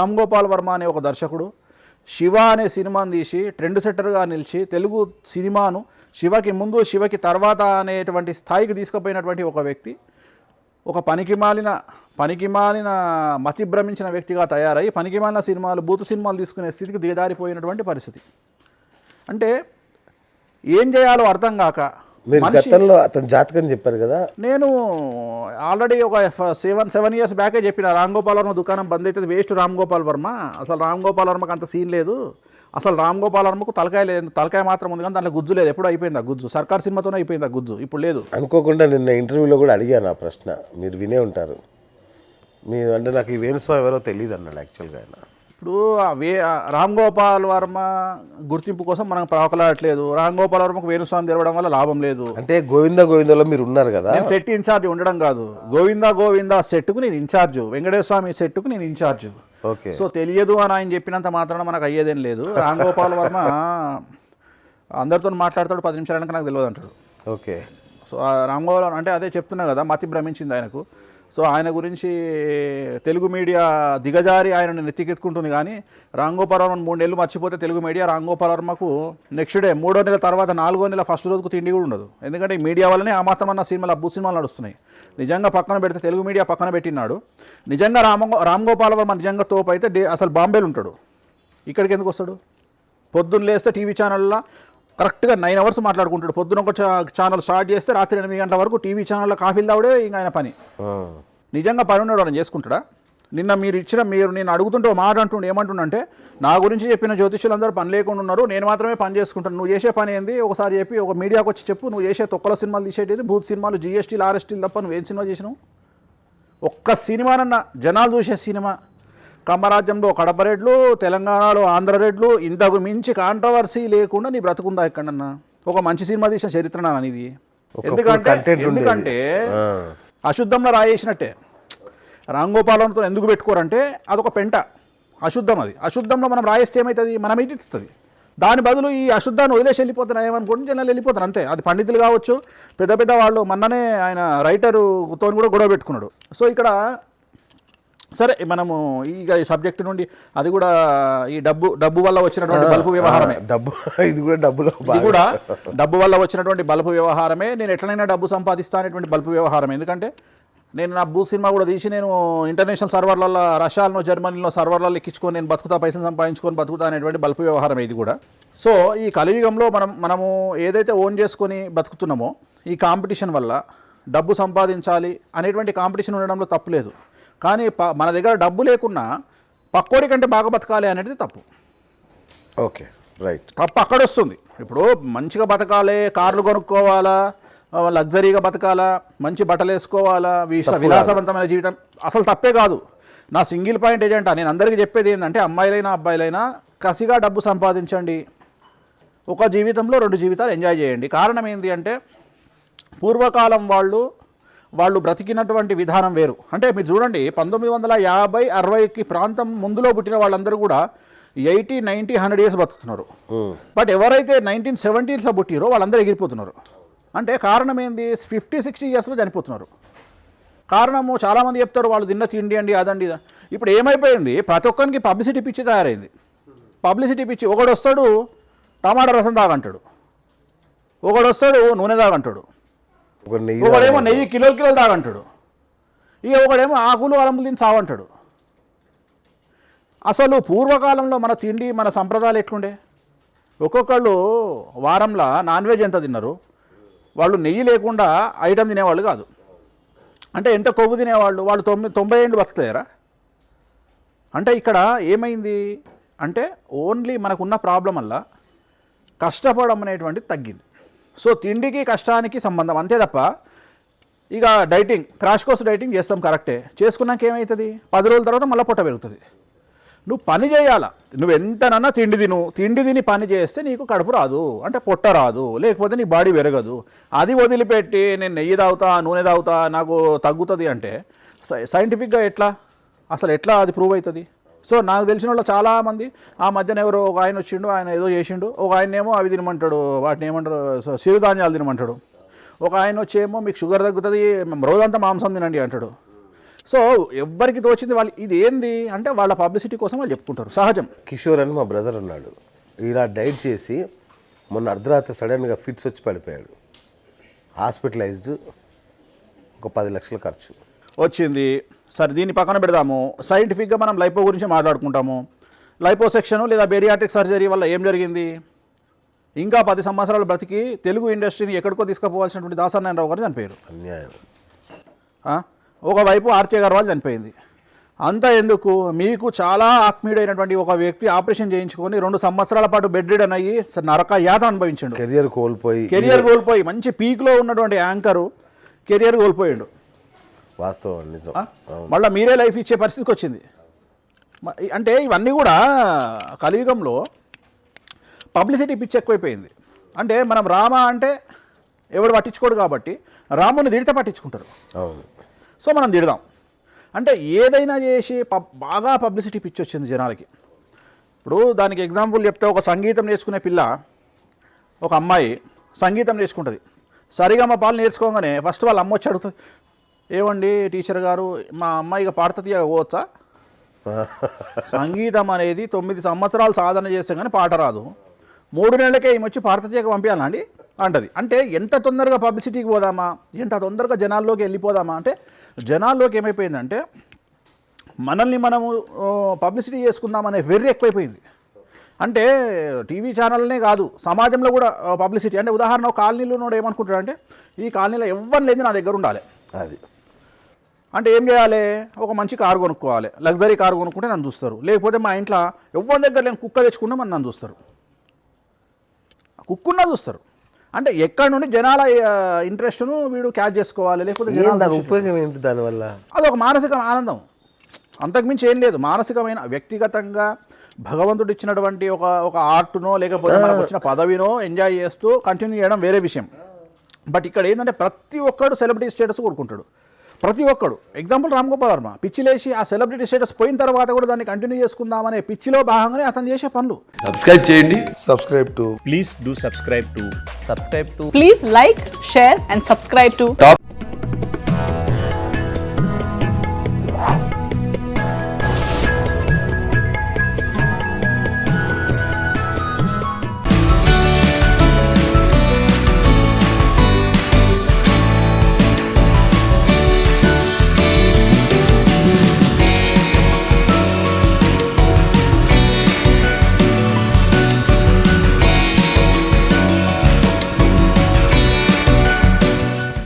రామ్ గోపాల్ వర్మ అనే ఒక దర్శకుడు శివ అనే సినిమాను తీసి ట్రెండ్ సెట్టర్గా నిలిచి తెలుగు సినిమాను శివకి ముందు శివకి తర్వాత అనేటువంటి స్థాయికి తీసుకుపోయినటువంటి ఒక వ్యక్తి ఒక పనికిమాలిన మతి భ్రమించిన వ్యక్తిగా తయారై పనికిమాలిన సినిమాలు బూతు సినిమాలు తీసుకునే స్థితికి దిగజారిపోయినటువంటి పరిస్థితి. అంటే ఏం చేయాలో అర్థం కాక మీరు గతంలో అతను జాతకం చెప్పారు కదా, నేను ఆల్రెడీ ఒక 7 years బ్యాకే చెప్పిన రామ్ గోపాల్ వర్మ దుకాణం బంద్ అవుతుంది, వేస్ట్ రామ్ గోపాల్ వర్మ, అసలు రామ్ గోపాల్ వర్మకు అంత సీన్ లేదు, అసలు రామ్ గోపాల్ వర్మకు తలకాయ లేదు, తలకాయ మాత్రం ఉంది కానీ దాంట్లో గుజ్జు లేదు, ఎప్పుడు అయిపోయింది ఆ గుజ్జు, సర్కార్ సినిమాతోనే అయిపోయింది ఆ గుజ్జు, ఇప్పుడు లేదు. అనుకోకుండా నిన్న ఇంటర్వ్యూలో కూడా అడిగాను ఆ ప్రశ్న, మీరు వినే ఉంటారు. మీరు అంటే నాకు ఈ వేణుస్వామి ఎవరో తెలియదు అన్నాడు యాక్చువల్గా ఆయన. ఇప్పుడు రామ్ గోపాల్ వర్మ గుర్తింపు కోసం మనం ప్రాకలాడట్లేదు, రామ్ గోపాల్ వర్మకు వేణుస్వామి తెలవడం వల్ల లాభం లేదు. అంటే గోవిందలో మీరు ఉన్నారు కదా, నేను సెట్ ఇన్ఛార్జ్ ఉండడం కాదు, గోవిందా సెట్కు నేను ఇన్ఛార్జ్, వెంకటేశ్వర స్వామి సెట్కు నేను ఇన్ఛార్జ్. ఓకే, సో తెలియదు అని ఆయన చెప్పినంత మాత్రాన మనకు అయ్యేదేం లేదు. రామ్ గోపాల్ వర్మ అందరితో మాట్లాడతాడు, 10 నిమిషాలకి నాకు తెలియదు అంటాడు. ఓకే, సో రామ్ గోపాల్ అంటే అదే చెప్తున్నా కదా, మతి భ్రమించింది ఆయనకు. సో ఆయన గురించి తెలుగు మీడియా దిగజారి ఆయనను నెత్తికెత్తుకుంటుంది. కానీ రామ్ గోపాల్ వర్మ 3 నెలలు మర్చిపోతే తెలుగు మీడియా రామ్ గోపాల్ వర్మకు నెక్స్ట్ డే 3వ నెల తర్వాత 4వ నెల ఫస్ట్ రోజుకు తిండి కూడా ఉండదు. ఎందుకంటే ఈ మీడియా వల్లనే ఆ మాత్రమన్న సినిమాలు అబ్బు సినిమాలు నడుస్తున్నాయి. నిజంగా పక్కన పెడితే తెలుగు మీడియా పక్కన పెట్టినాడు. నిజంగా రామ్ గోపాల్ వర్మ నిజంగా తోపు అయితే అసలు బాంబేలో ఉంటాడు, ఇక్కడికి ఎందుకు వస్తాడు? పొద్దున్న లేస్తే టీవీ ఛానల్లో కరెక్ట్గా 9 hours మాట్లాడుకుంటాడు. పొద్దున ఒక ఛానల్ స్టార్ట్ చేస్తే రాత్రి 8 గంటల వరకు టీవీ ఛానల్లో కాఫీలు తావుడే ఇంకా ఆయన పని. నిజంగా పని ఉన్నాడు అని చేసుకుంటాడా? నిన్న మీరు నేను అడుగుతుంటే ఒక మాట అంటుండే, ఏమంటుండంటే నా గురించి చెప్పిన జ్యోతిష్యులు అందరూ పని లేకుండా ఉన్నారు, నేను మాత్రమే పని చేసుకుంటాను, నువ్వు చేసే పని ఏంది ఒకసారి చెప్పి ఒక మీడియాకి వచ్చి చెప్పు, నువ్వు చేసే తొక్కల సినిమాలు తీసేది భూత్ సినిమాలు GSTలు RSTలు తప్ప నువ్వేం సినిమా చేసినావు? ఒక్క సినిమానన్నా జనాలు చూసే సినిమా కమ్మరాజ్యంలో కడప రెడ్లు, తెలంగాణలో ఆంధ్ర రెడ్లు, ఇంతకు మించి కాంట్రవర్సీ లేకుండా నీ బ్రతుకుందా ఎక్కడన్నా? ఒక మంచి సినిమా తీసిన చరిత్ర నానిది. ఎందుకంటే అశుద్ధంలో రాయేసినట్టే. రామ్ గోపాల్ వర్మతో ఎందుకు పెట్టుకోరంటే అదొక పెంట, అశుద్ధం. అది అశుద్ధంలో మనం రాయేస్తే ఏమవుతుంది? మనం ఇస్తుంది. దాని బదులు ఈ అశుద్ధాన్ని వదిలేసి వెళ్ళిపోతున్నా ఏమనుకోండి, జనాలు వెళ్ళిపోతారు అంతే. అది పండితులు కావచ్చు, పెద్ద వాళ్ళు, మొన్ననే ఆయన రైటరుతో కూడా గొడవ పెట్టుకున్నాడు. సో ఇక్కడ సరే మనము ఇక ఈ సబ్జెక్టు నుండి అది కూడా ఈ డబ్బు వల్ల వచ్చినటువంటి బల్బు వ్యవహారమే. ఇది కూడా డబ్బు వల్ల వచ్చినటువంటి బల్బు వ్యవహారమే. నేను ఎట్లనైనా డబ్బు సంపాదిస్తా అనేటువంటి బల్బు వ్యవహారం. ఎందుకంటే నేను నా భూ సినిమా కూడా తీసి నేను ఇంటర్నేషనల్ సర్వర్లలో రష్యాలో జర్మనీలో సర్వర్లలో ఎక్కించుకొని నేను బతుకుతా, పైసలు సంపాదించుకొని బతుకుతా అనేటువంటి బల్బు వ్యవహారం ఇది కూడా. సో ఈ కలియుగంలో మనము ఏదైతే ఓన్ చేసుకొని బతుకుతున్నామో ఈ కాంపిటీషన్ వల్ల డబ్బు సంపాదించాలి అనేటువంటి కాంపిటీషన్ ఉండడంలో తప్పులేదు. కానీ మన దగ్గర డబ్బు లేకున్నా పక్కోడి కంటే బాగా బతకాలి అనేది తప్పు. Okay, right. తప్పు అక్కడ వస్తుంది. ఇప్పుడు మంచిగా బతకాలి, కార్లు కొనుక్కోవాలా, లగ్జరీగా బతకాలా, మంచి బట్టలు వేసుకోవాలా, విలాసవంతమైన జీవితం అసలు తప్పే కాదు. నా సింగిల్ పాయింట్ ఏజెంటా నేను అందరికీ చెప్పేది ఏంటంటే అమ్మాయిలైనా అబ్బాయిలైనా కసిగా డబ్బు సంపాదించండి, ఒక జీవితంలో 2 జీవితాలు ఎంజాయ్ చేయండి. కారణం ఏంటి అంటే పూర్వకాలం వాళ్ళు బ్రతికినటువంటి విధానం వేరు. అంటే మీరు చూడండి 1950, 60కి ప్రాంతం ముందులో పుట్టిన వాళ్ళందరూ కూడా 80, 90, 100 years బతుకుతున్నారు. బట్ ఎవరైతే 1970sలో పుట్టిరో వాళ్ళందరూ ఎగిరిపోతున్నారు. అంటే కారణం ఏంది? 50, 60 yearsలో చనిపోతున్నారు. కారణము చాలామంది చెప్తారు వాళ్ళు తిన్న తిండి అండి అదండి. ఇప్పుడు ఏమైపోయింది? ప్రతి ఒక్కరికి పబ్లిసిటీ పిచ్చి తయారైంది. పబ్లిసిటీ పిచ్చి. ఒకడు వస్తాడు టమాటా రసం తాగంటాడు, ఒకడు వస్తాడు నూనె తాగంటాడు, ఒకడేమో నెయ్యి కిలోలు తాగంటాడు, ఇక ఒకడేమో ఆకులు అలములు తిని సావంటాడు. అసలు పూర్వకాలంలో మన తిండి మన సంప్రదాయాలు ఎట్లుండే? ఒక్కొక్కళ్ళు వారంలో నాన్ వెజ్ ఎంత తిన్నారు? వాళ్ళు నెయ్యి లేకుండా ఐటమ్ తినేవాళ్ళు కాదు. అంటే ఎంత కొవ్వు తినేవాళ్ళు? వాళ్ళు 90 ఏళ్ళు బతుకుతారా? అంటే ఇక్కడ ఏమైంది అంటే ఓన్లీ మనకున్న ప్రాబ్లం వల్ల కష్టపడడం అనేటువంటిది తగ్గింది. సో తిండికి కష్టానికి సంబంధం అంతే తప్ప ఇక డైటింగ్ క్రాష్ కోర్స్ డైటింగ్ చేస్తాం కరెక్టే, చేసుకున్నాక ఏమవుతుంది? 10 రోజుల తర్వాత మళ్ళీ పొట్ట పెరుగుతుంది. నువ్వు పని చేయాలా, నువ్వు ఎంతనన్నా తిండి తిని పని చేస్తే నీకు కడుపు రాదు, అంటే పొట్ట రాదు, లేకపోతే నీ బాడీ పెరగదు. అది వదిలిపెట్టి నేను నెయ్యి తాగుతా నూనె తాగుతా నాకు తగ్గుతుంది అంటే సైంటిఫిక్గా అసలు ఎట్లా అది ప్రూవ్ అవుతుంది? సో నాకు తెలిసిన వాళ్ళు చాలామంది ఆ మధ్యన ఎవరో ఒక ఆయన వచ్చిండు, ఆయన ఏదో చేసిండు, ఒక ఆయన ఏమో అవి తినమంటాడు, వాటిని ఏమంటారు సిరుధాన్యాలు తినమంటాడు, ఒక ఆయన వచ్చేమో మీకు షుగర్ తగ్గుతుంది రోజంతా మాంసం తినండి అంటాడు. సో ఎవ్వరికి తోచింది వాళ్ళు ఇది ఏంది అంటే వాళ్ళ పబ్లిసిటీ కోసం వాళ్ళు చెప్పుకుంటారు, సహజం. కిషోర్ అని మా బ్రదర్ ఉన్నాడు, ఇలా డైట్ చేసి మొన్న అర్ధరాత్రి సడన్గా ఫిట్స్ వచ్చి పడిపోయాడు, హాస్పిటలైజ్డ్, ఒక 10 లక్షల ఖర్చు వచ్చింది. సరే దీన్ని పక్కన పెడదాము, సైంటిఫిక్గా మనం లైపో గురించి మాట్లాడుకుంటాము. లైపోసెక్షన్ లేదా బేరియాట్రిక్ సర్జరీ వల్ల ఏం జరిగింది? ఇంకా 10 సంవత్సరాలు బ్రతికి తెలుగు ఇండస్ట్రీని ఎక్కడికో తీసుకుపోవాల్సినటువంటి దాసనారాయణరావు గారు చనిపోయారు. అన్యాయం. ఒకవైపు ఆర్తి అగర్వాల్ చనిపోయింది. అంతా ఎందుకు? మీకు చాలా ఆత్మీయుడైనటువంటి ఒక వ్యక్తి ఆపరేషన్ చేయించుకొని 2 సంవత్సరాల పాటు బెడ్ రిడన్ అయ్యి నరక యాత అనుభవించాడు. కెరియర్ కోల్పోయి మంచి పీక్లో ఉన్నటువంటి యాంకరు కెరియర్ కోల్పోయాడు. వాస్తవం, నిజం. మళ్ళీ మీరే లైఫ్ ఇచ్చే పరిస్థితికి వచ్చింది. అంటే ఇవన్నీ కూడా కలియుగంలో పబ్లిసిటీ పిచ్చి ఎక్కువైపోయింది. అంటే మనం రామ అంటే ఎవడు పట్టించుకోడు కాబట్టి రాముని తిడితే పట్టించుకుంటారు. అవును. సో మనం తిడదాం అంటే ఏదైనా చేసి బాగా పబ్లిసిటీ పిచ్చి వచ్చింది జనాలకి. ఇప్పుడు దానికి ఎగ్జాంపుల్ చెప్తే, ఒక సంగీతం నేర్చుకునే పిల్ల, ఒక అమ్మాయి సంగీతం నేర్చుకుంటుంది. సరిగమ పాలు నేర్చుకోగానే ఫస్ట్ వాళ్ళ అమ్మ వచ్చి అడుగుతుంది, ఏమండి టీచర్ గారు మా అమ్మాయిగా పాడుతుంది పోవచ్చా? సంగీతం అనేది 9 సంవత్సరాలు సాధన చేస్తే కానీ పాట రాదు, 3 నెలలకే ఈమె వచ్చి పాడతీయగా పంపించాలా అండి అంటది. అంటే ఎంత తొందరగా పబ్లిసిటీకి పోదామా, ఎంత తొందరగా జనాల్లోకి వెళ్ళిపోదామా అంటే జనాల్లోకి ఏమైపోయిందంటే మనల్ని మనము పబ్లిసిటీ చేసుకుందామనే వెర్రి ఎక్కువైపోయింది. అంటే టీవీ ఛానల్నే కాదు, సమాజంలో కూడా పబ్లిసిటీ. అంటే ఉదాహరణ, ఒక కాలనీలో ఉన్నాడు ఏమనుకుంటాడంటే ఈ కాలనీలో ఎవ్వరు లేదు నా దగ్గర ఉండాలి. అది అంటే ఏం చేయాలి? ఒక మంచి కారు కొనుక్కోవాలి, లగ్జరీ కారు కొనుక్కుంటే నన్ను చూస్తారు. లేకపోతే మా ఇంట్లో ఎవ్వరి దగ్గర లేని కుక్క తెచ్చుకుంటే మన నన్ను చూస్తారు, కుక్కున్నా చూస్తారు. అంటే ఎక్కడి నుండి జనాల ఇంట్రెస్ట్ను వీడు క్యాచ్ చేసుకోవాలి, లేకపోతే ఉపయోగం ఏంటి దానివల్ల? అదొక మానసిక ఆనందం, అంతకుమించి ఏం లేదు. మానసికమైన, వ్యక్తిగతంగా భగవంతుడు ఇచ్చినటువంటి ఒక ఆర్ట్నో లేకపోతే మనకు వచ్చిన పదవినో ఎంజాయ్ చేస్తూ కంటిన్యూ చేయడం వేరే విషయం. బట్ ఇక్కడ ఏంటంటే ప్రతి ఒక్కడు సెలబ్రిటీ స్టేటస్ కోరుకుంటాడు, ప్రతి ఒక్కడు. ఎగ్జాంపుల్ రామ్ గోపాల్ వర్మ, పిచ్చి లేచి ఆ సెలబ్రిటీ స్టేటస్ పోయిన తర్వాత కూడా దాన్ని కంటిన్యూ చేసుకుందామనే పిచ్చిలో భాగంగానే అతను చేసే పనులు. సబ్స్క్రైబ్ చేయండి. Please do subscribe to Please like, share and subscribe to